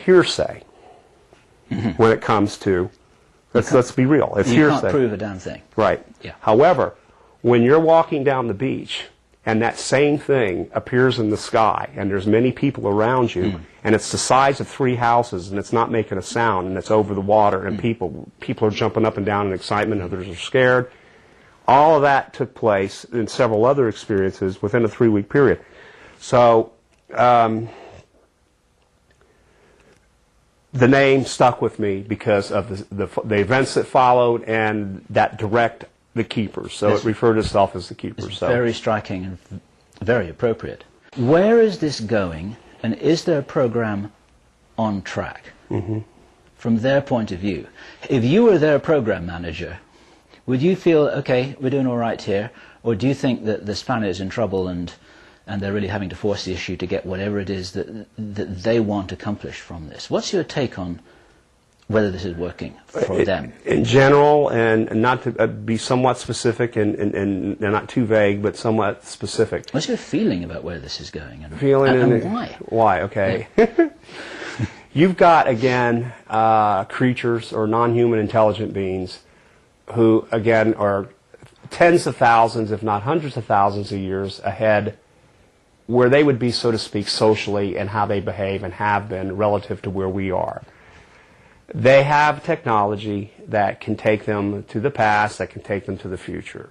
hearsay when it comes to, let's be real, it's you hearsay. Can't prove a damn thing. Right. Yeah. However, when you're walking down the beach and that same thing appears in the sky and there's many people around you and it's the size of 3 houses and it's not making a sound and it's over the water and people are jumping up and down in excitement, others are scared, all of that took place in several other experiences within a 3-week period. So the name stuck with me because of the events that followed and that direct the keepers. So it referred itself as the keepers. It's very striking and very appropriate. Where is this going, and is their program on track from their point of view? If you were their program manager, would you feel, okay, we're doing all right here, or do you think that this planet is in trouble and they're really having to force the issue to get whatever it is that they want accomplished from this? What's your take on whether this is working for them? In general, and not to be somewhat specific and not too vague, but somewhat specific. What's your feeling about where this is going and why? Why, okay. Yeah. You've got, again, creatures or non-human intelligent beings who, again, are tens of thousands, if not hundreds of thousands of years ahead where they would be, so to speak, socially and how they behave and have been relative to where we are. They have technology that can take them to the past, that can take them to the future.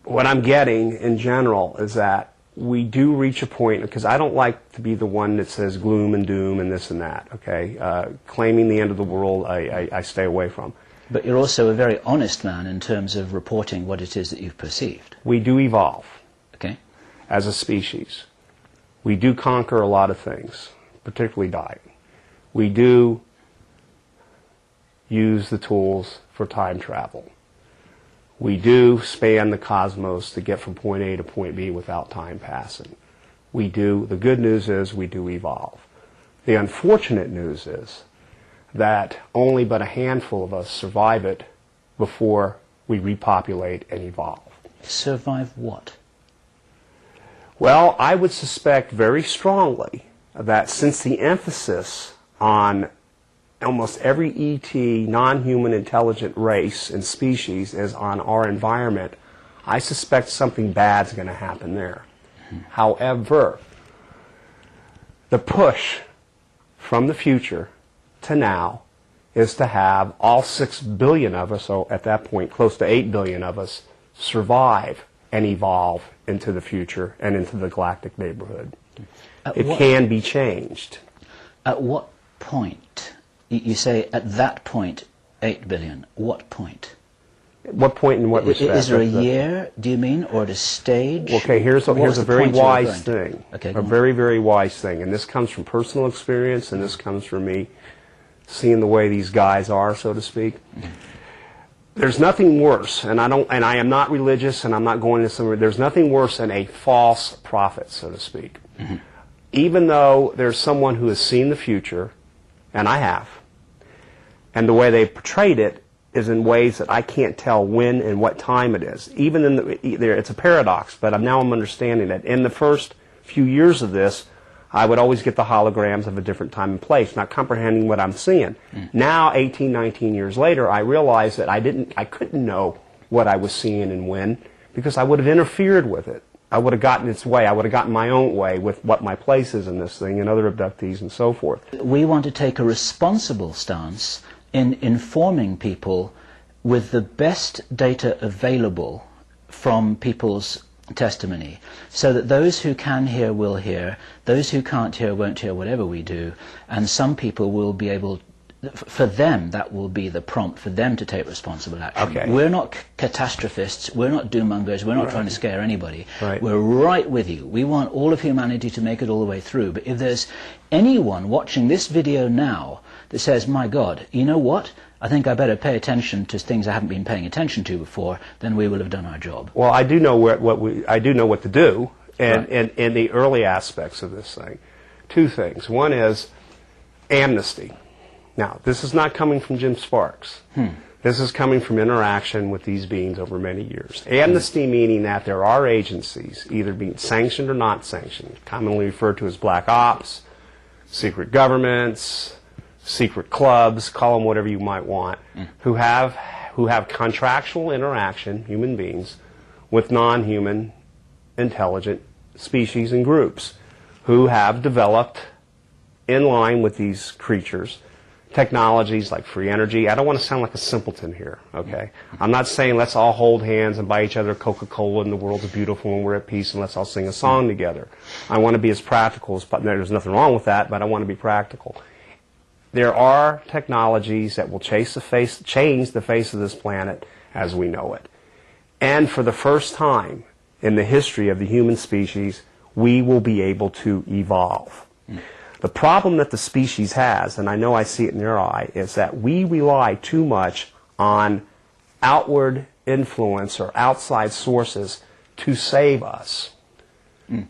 What I'm getting in general is that we do reach a point, because I don't like to be the one that says gloom and doom and this and that, okay? Claiming the end of the world, I stay away from. But you're also a very honest man in terms of reporting what it is that you've perceived. We do evolve. Okay. As a species. We do conquer a lot of things, particularly dying. We do use the tools for time travel. We do span the cosmos to get from point A to point B without time passing. We do. The good news is we do evolve. The unfortunate news is that only but a handful of us survive it before we repopulate and evolve. Survive what? Well, I would suspect very strongly that since the emphasis on almost every ET, non-human intelligent race and species is on our environment, I suspect something bad's going to happen there. However, the push from the future to now is to have all 6 billion of us, or at that point close to 8 billion of us, survive and evolve into the future and into the galactic neighborhood. It can be changed. At what point? You say at that point 8 billion. What point? What point in what respect? Is there a year, do you mean, or at a stage? Okay, here's a very wise thing. Okay, a very, very wise thing. And this comes from personal experience, and this comes from me seeing the way these guys are, so to speak. There's nothing worse, and I am not religious, and I'm not going to some. There's nothing worse than a false prophet, so to speak. Even though there's someone who has seen the future, and I have, and the way they portrayed it is in ways that I can't tell when and what time it is. Even in it's a paradox, but now I'm understanding it. In the first few years of this, I would always get the holograms of a different time and place, not comprehending what I'm seeing. Now, 18, 19 years later, I realize that I couldn't know what I was seeing and when, because I would have interfered with it. I would have gotten its way. I would have gotten my own way with what my place is in this thing and other abductees and so forth. We want to take a responsible stance in informing people with the best data available from people's testimony, so that those who can hear will hear, those who can't hear won't hear whatever we do, and some people will be able, for them that will be the prompt for them to take responsible action. Okay. We're not catastrophists, we're not doom-mongers, we're not trying to scare anybody. Right. We're right with you. We want all of humanity to make it all the way through. But if there's anyone watching this video now that says, my God, you know what? I think I better pay attention to things I haven't been paying attention to before, then we will have done our job. Well, I do know I do know what to do, and in the early aspects of this thing. Two things. One is amnesty. Now, this is not coming from Jim Sparks. This is coming from interaction with these beings over many years. Amnesty meaning that there are agencies, either being sanctioned or not sanctioned, commonly referred to as black ops, secret governments, secret clubs, call them whatever you might want, who have contractual interaction, human beings, with non-human intelligent species and groups, who have developed, in line with these creatures, technologies like free energy. I don't want to sound like a simpleton here, okay? I'm not saying let's all hold hands and buy each other Coca-Cola and the world's beautiful and we're at peace and let's all sing a song together. I want to be as practical as possible. There's nothing wrong with that, but I want to be practical. There are technologies that will change the face of this planet as we know it. And for the first time in the history of the human species, we will be able to evolve. The problem that the species has, and I know I see it in your eye, is that we rely too much on outward influence or outside sources to save us.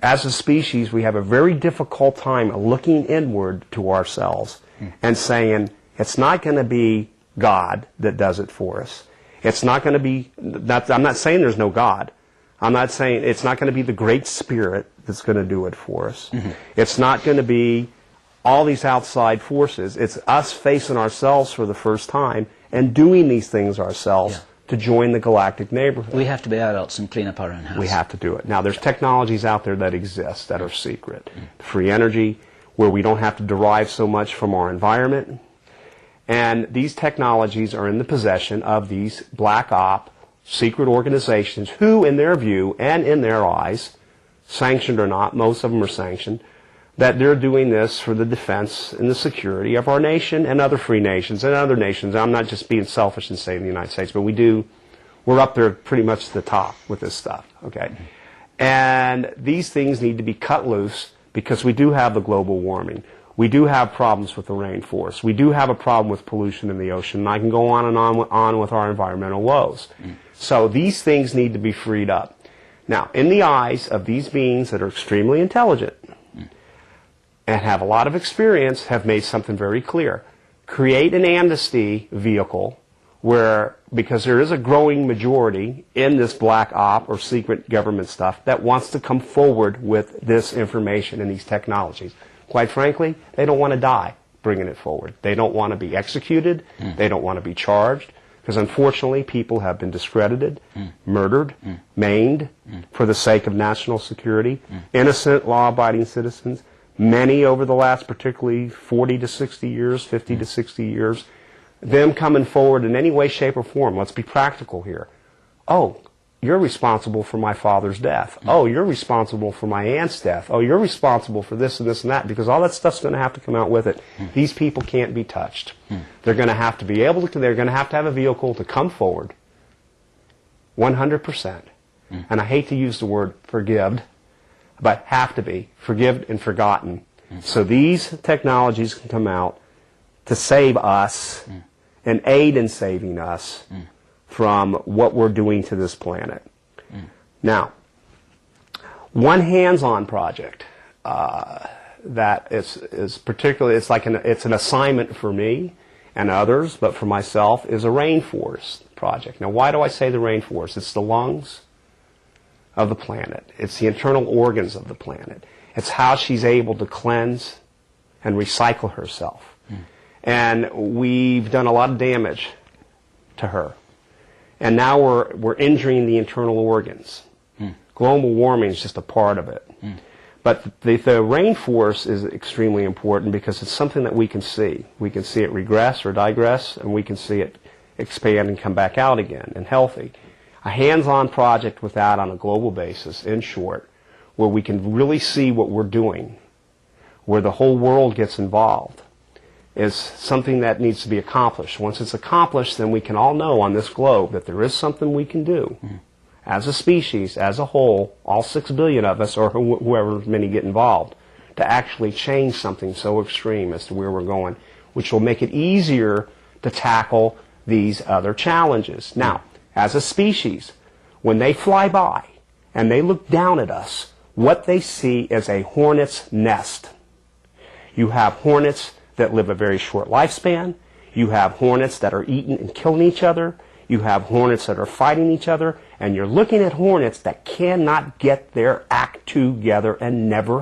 As a species, we have a very difficult time looking inward to ourselves and saying, it's not going to be God that does it for us. It's not going to be, I'm not saying there's no God. I'm not saying it's not going to be the Great Spirit that's going to do it for us. It's not going to be all these outside forces. It's us facing ourselves for the first time and doing these things ourselves to join the galactic neighborhood. We have to be adults and clean up our own house. We have to do it. Now, there's technologies out there that exist that are secret. Free energy, where we don't have to derive so much from our environment. And these technologies are in the possession of these black op secret organizations who, in their view and in their eyes, sanctioned or not, most of them are sanctioned, that they're doing this for the defense and the security of our nation and other free nations and other nations. I'm not just being selfish and saying the United States, but we're up there pretty much to the top with this stuff, okay? And these things need to be cut loose because we do have the global warming. We do have problems with the rainforest. We do have a problem with pollution in the ocean. And I can go on and on with our environmental woes. So these things need to be freed up. Now, in the eyes of these beings that are extremely intelligent, and have a lot of experience, have made something very clear. Create an amnesty vehicle where, because there is a growing majority in this black op or secret government stuff that wants to come forward with this information and these technologies. Quite frankly, they don't want to die bringing it forward. They don't want to be executed. They don't want to be charged. Because unfortunately, people have been discredited, murdered, maimed for the sake of national security. Innocent, law-abiding citizens. Many over the last particularly 40 to 60 years, 50 to 60 years, them coming forward in any way, shape, or form. Let's be practical here. Oh, you're responsible for my father's death. Oh, you're responsible for my aunt's death. Oh, you're responsible for this and this and that, because all that stuff's going to have to come out with it. These people can't be touched. They're going to have to be able to, they're going to have a vehicle to come forward 100%. And I hate to use the word forgive, but have to be forgiven and forgotten. So these technologies can come out to save us and aid in saving us from what we're doing to this planet. Now, one hands-on project that is particularly, it's an assignment for me and others, but for myself, is a rainforest project. Now, why do I say the rainforest? It's the lungs of the planet. It's the internal organs of the planet. It's how she's able to cleanse and recycle herself. And we've done a lot of damage to her. And now we're injuring the internal organs. Global warming is just a part of it. But the rainforest is extremely important because it's something that we can see. We can see it regress or digress, and we can see it expand and come back out again and healthy. A hands-on project with that on a global basis, in short, where we can really see what we're doing, where the whole world gets involved, is something that needs to be accomplished. Once it's accomplished, then we can all know on this globe that there is something we can do as a species, as a whole, all 6 billion of us, or whoever many get involved, to actually change something so extreme as to where we're going, which will make it easier to tackle these other challenges. Now, as a species, when they fly by and they look down at us, what they see is a hornet's nest. You have hornets that live a very short lifespan. You have hornets that are eating and killing each other. You have hornets that are fighting each other. And you're looking at hornets that cannot get their act together and never